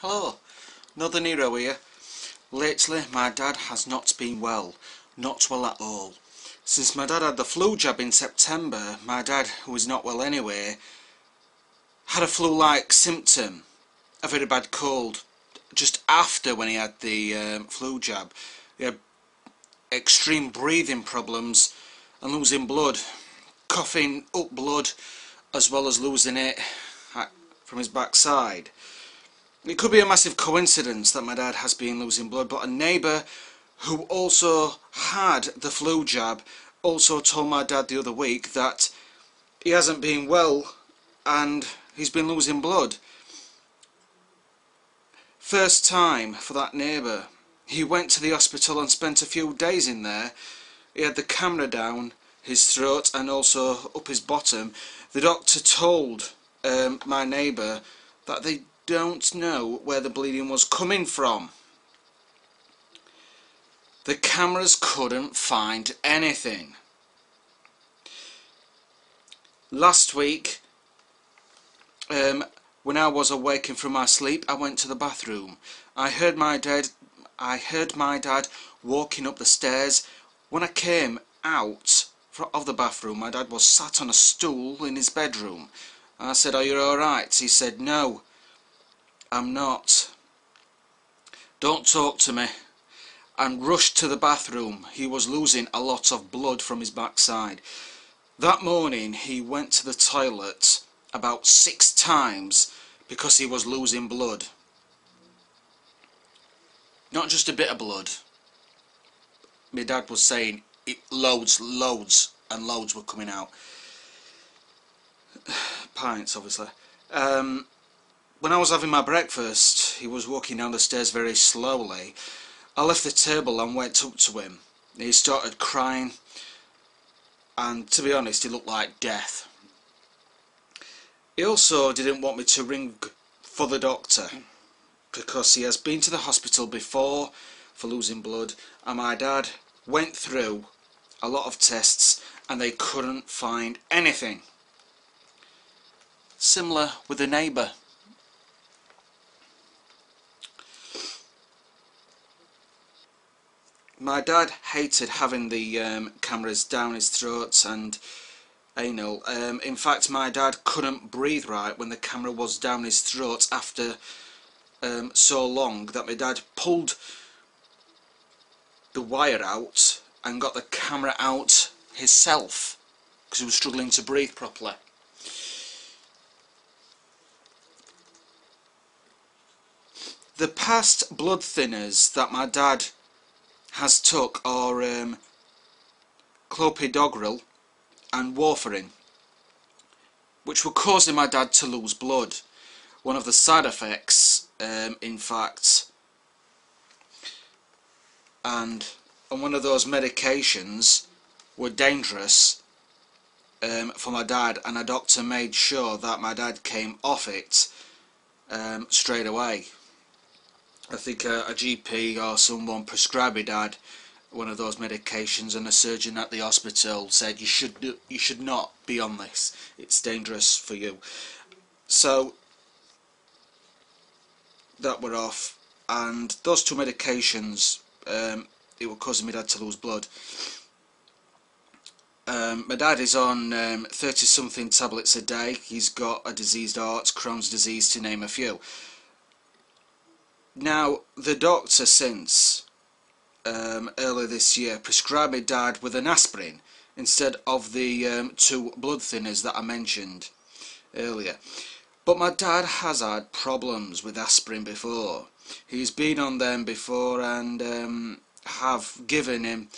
Hello, Northern Hero here. Lately my dad has not been well, not well at all. Since my dad had the flu jab in September, my dad, who is not well anyway, had a flu-like symptom, a very bad cold, just after when he had the flu jab. He had extreme breathing problems and losing blood, coughing up blood as well as losing it from his backside. It could be a massive coincidence that my dad has been losing blood, but a neighbour who also had the flu jab also told my dad the other week that he hasn't been well and he's been losing blood. First time for that neighbour. He went to the hospital and spent a few days in there. He had the camera down his throat and also up his bottom. The doctor told my neighbour that they don't know where the bleeding was coming from. The cameras couldn't find anything. Last week, when I was awaking from my sleep, I went to the bathroom. I heard my dad walking up the stairs. When I came out of the bathroom, my dad was sat on a stool in his bedroom. I said, "Are you alright?" He said, "No, I'm not. Don't talk to me," and rushed to the bathroom. He was losing a lot of blood from his backside. That morning he went to the toilet about 6 times because he was losing blood. Not just a bit of blood. My dad was saying loads and loads were coming out. Pints, obviously. When I was having my breakfast, he was walking down the stairs very slowly. I left the table and went up to him. He started crying, and to be honest, he looked like death. He also didn't want me to ring for the doctor because he has been to the hospital before for losing blood, and my dad went through a lot of tests and they couldn't find anything. Similar with the neighbour. My dad hated having the cameras down his throat and anal. In fact, my dad couldn't breathe right when the camera was down his throat after so long that my dad pulled the wire out and got the camera out himself because he was struggling to breathe properly. The past blood thinners that my dad has took are clopidogrel and warfarin, which were causing my dad to lose blood. One of the side effects, in fact, and one of those medications were dangerous for my dad, and a doctor made sure that my dad came off it straight away. I think a GP or someone prescribed my dad one of those medications, and a surgeon at the hospital said you should not be on this, it's dangerous for you. So that were off, and those two medications it were causing my dad to lose blood. My dad is on 30 something tablets a day. He's got a diseased heart, Crohn's disease, to name a few. Now, the doctor since earlier this year prescribed my dad with an aspirin instead of the 2 blood thinners that I mentioned earlier. But my dad has had problems with aspirin before. He's been on them before and have given him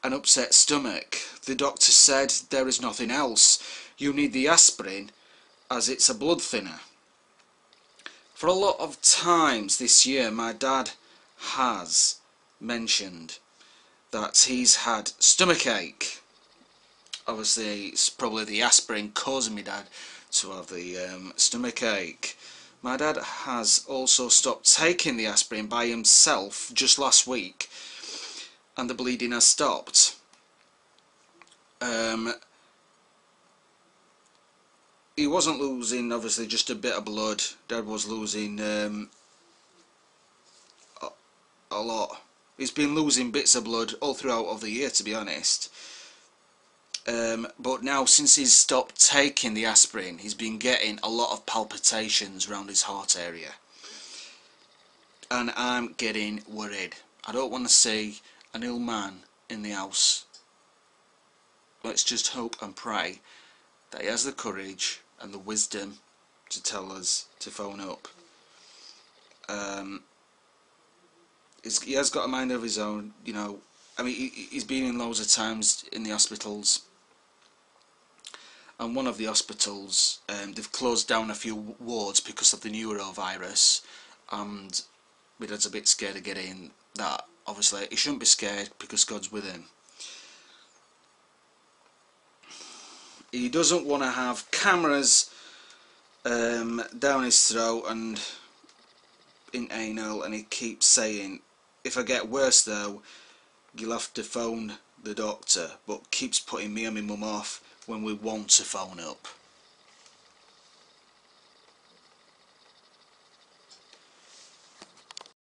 an upset stomach. The doctor said there is nothing else. You need the aspirin as it's a blood thinner. For a lot of times this year my dad has mentioned that he's had stomach ache. Obviously it's probably the aspirin causing my dad to have the stomach ache. My dad has also stopped taking the aspirin by himself just last week, and the bleeding has stopped. He wasn't losing obviously just a bit of blood. Dad was losing a lot. He's been losing bits of blood all throughout of the year, to be honest. But now, since he's stopped taking the aspirin, he's been getting a lot of palpitations around his heart area. And I'm getting worried. I don't want to see an ill man in the house. Let's just hope and pray that he has the courage and the wisdom to tell us to phone up. He has got a mind of his own, you know. I mean, he's been in loads of times in the hospitals, and one of the hospitals, they've closed down a few wards because of the neurovirus, and my dad's a bit scared of getting that. Obviously, he shouldn't be scared because God's with him. He doesn't want to have cameras down his throat and in anal, and he keeps saying, if I get worse though, you'll have to phone the doctor, but keeps putting me and my mum off when we want to phone up.